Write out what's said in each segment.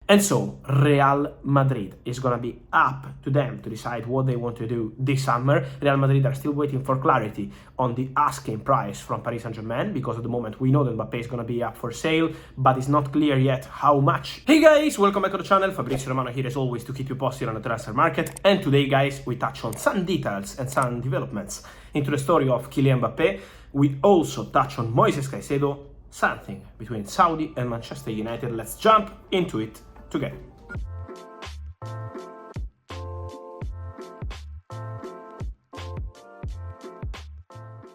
And so Real Madrid is going to be up to them to decide what they want to do this summer. Real Madrid are still waiting for clarity on the asking price from Paris Saint-Germain, because at the moment we know that Mbappé is going to be up for sale, but it's not clear yet how much. Hey guys, welcome back to the channel. Fabrizio Romano here as always to keep you posted on the transfer market. And today guys, we touch on some details and some developments into the story of Kylian Mbappé. We also touch on Caicedo, something between Saudi and Manchester United. Let's jump into it together.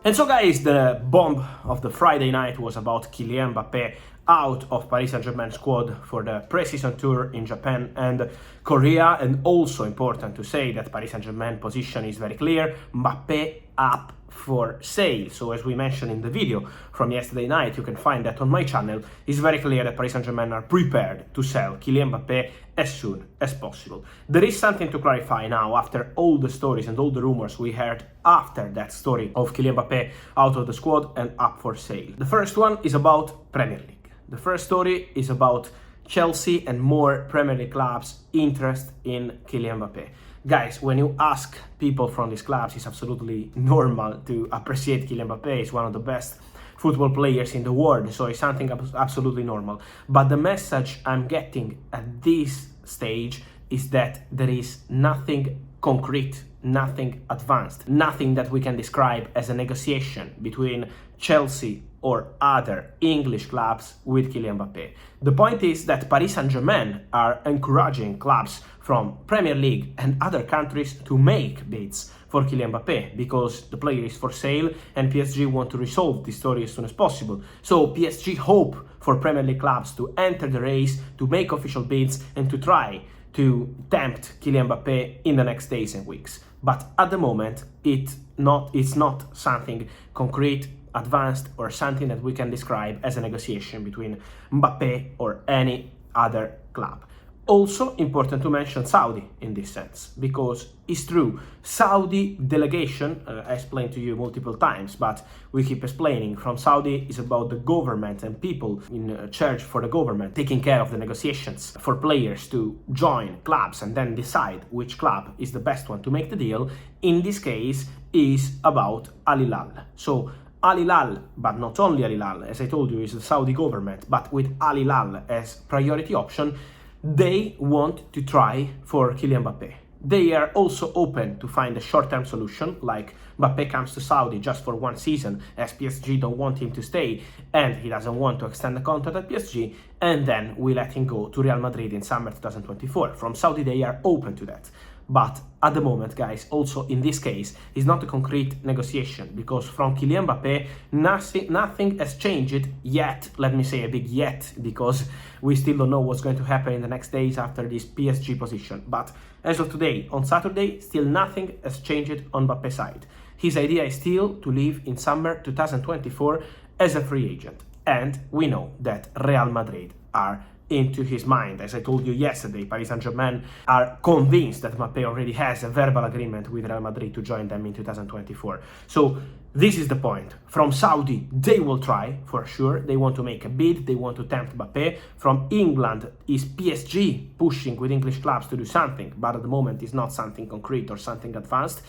And so guys, the bomb of the Friday night was about Kylian Mbappé out of Paris Saint-Germain squad for the pre-season tour in Japan and Korea. And also important to say that Paris Saint-Germain position is very clear: Mbappé up for sale. So as we mentioned in the video from yesterday night, you can find that on my channel. It's very clear that Paris Saint-Germain are prepared to sell Kylian Mbappé as soon as possible. There is something to clarify now after all the stories and all the rumors we heard after that story of Kylian Mbappé out of the squad and up for sale. The first one is about Premier League. The first story is about Chelsea and more Premier League clubs' interest in Kylian Mbappé. Guys, when you ask people from these clubs, it's absolutely normal to appreciate Kylian Mbappé. He's one of the best football players in the world, so it's something absolutely normal. But the message I'm getting at this stage is that there is nothing concrete, nothing advanced, nothing that we can describe as a negotiation between Chelsea or other English clubs with Kylian Mbappé. The point is that Paris Saint-Germain are encouraging clubs from Premier League and other countries to make bids for Kylian Mbappé because the player is for sale and PSG want to resolve this story as soon as possible. So PSG hope for Premier League clubs to enter the race, to make official bids and to try to tempt Kylian Mbappé in the next days and weeks. But at the moment, it's not something concrete, advanced, or something that we can describe as a negotiation between Mbappé or any other club. Also important to mention Saudi in this sense, because it's true, Saudi delegation, I explained to you multiple times, but we keep explaining, from Saudi is about the government and people in charge for the government taking care of the negotiations for players to join clubs and then decide which club is the best one to make the deal. In this case is about Al Hilal. So Al Hilal, but not only Al Hilal, as I told you, is the Saudi government, but with Al Hilal as priority option, they want to try for Kylian Mbappé. They are also open to find a short-term solution, like Mbappé comes to Saudi just for one season, as PSG don't want him to stay, and he doesn't want to extend the contract at PSG, and then we let him go to Real Madrid in summer 2024. From Saudi, they are open to that. But at the moment, guys, also in this case, it's not a concrete negotiation, because from Kylian Mbappé, nothing has changed yet. Let me say a big yet, because we still don't know what's going to happen in the next days after this PSG position. But as of today, on Saturday, still nothing has changed on Mbappé's side. His idea is still to leave in summer 2024 as a free agent. And we know that Real Madrid are into his mind. As I told you yesterday, Paris Saint-Germain are convinced that Mbappé already has a verbal agreement with Real Madrid to join them in 2024. So this is the point. From Saudi, they will try for sure. They want to make a bid. They want to tempt Mbappé. From England, is PSG pushing with English clubs to do something, but at the moment it's not something concrete or something advanced.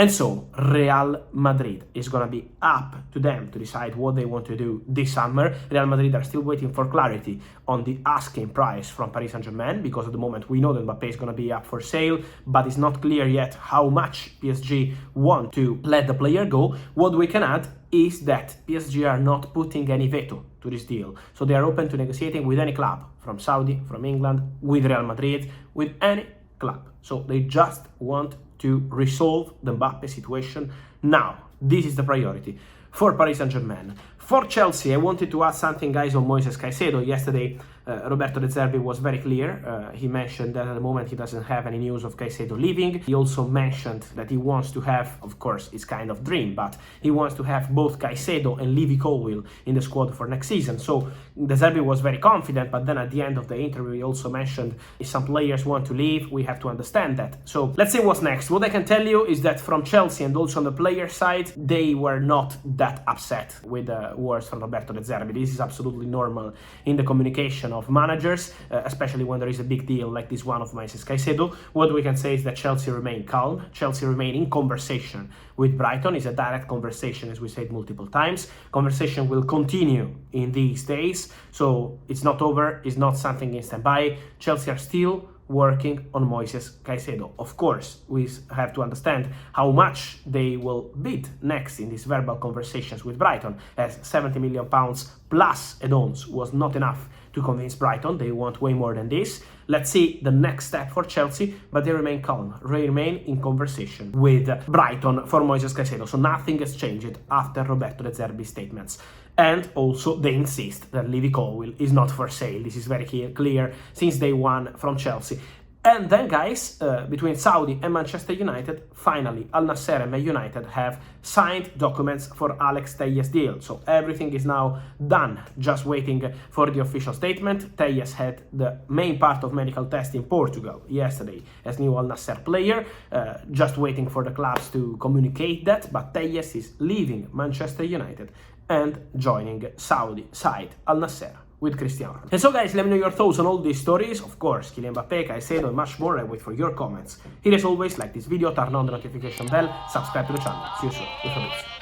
And so Real Madrid is going to be up to them to decide what they want to do this summer. Real Madrid are still waiting for clarity on the asking price from Paris Saint-Germain, because at the moment we know that Mbappé is going to be up for sale, but it's not clear yet how much PSG want to let the player go. What we can add is that PSG are not putting any veto to this deal. So they are open to negotiating with any club, from Saudi, from England, with Real Madrid, with any club. So they just want to resolve the Mbappé situation now. This is the priority for Paris Saint-Germain. For Chelsea, I wanted to add something, guys, on Caicedo. Yesterday, Roberto De Zerbi was very clear. He mentioned that at the moment he doesn't have any news of Caicedo leaving. He also mentioned that he wants to have, of course, it's kind of dream, but he wants to have both Caicedo and Levy Colwill in the squad for next season. So De Zerbi was very confident, but then at the end of the interview, he also mentioned if some players want to leave, we have to understand that. So let's see what's next. What I can tell you is that from Chelsea and also on the player side, they were not that upset with words from Roberto De Zerbi. This is absolutely normal in the communication of managers, especially when there is a big deal like this one of Moises Caicedo. What we can say is that Chelsea remain calm. Chelsea remain in conversation with Brighton. It's a direct conversation, as we said multiple times. Conversation will continue in these days, so it's not over, it's not something in standby. Chelsea are still working on Moises Caicedo. Of course, we have to understand how much they will bid next in these verbal conversations with Brighton, as £70 million plus add-ons was not enough to convince Brighton. They want way more than this. Let's see the next step for Chelsea, but they remain calm, remain in conversation with Brighton for Moises Caicedo. So nothing has changed after Roberto De Zerbi's statements. And also they insist that Levy Colwill is not for sale. This is very clear since day one from Chelsea. And then, guys, between Saudi and Manchester United, finally, Al Nassr and Man United have signed documents for Alex Telles' deal. So everything is now done, just waiting for the official statement. Telles had the main part of medical test in Portugal yesterday as new Al Nassr player, just waiting for the clubs to communicate that. But Telles is leaving Manchester United and joining Saudi side Al Nassr with Cristiano Ronaldo. And so, guys, let me know your thoughts on all these stories. Of course, Kylian Mbappé, Caicedo, and much more. I wait for your comments. Here, as always, like this video, turn on the notification bell, subscribe to the channel. See you soon with Fabrizio.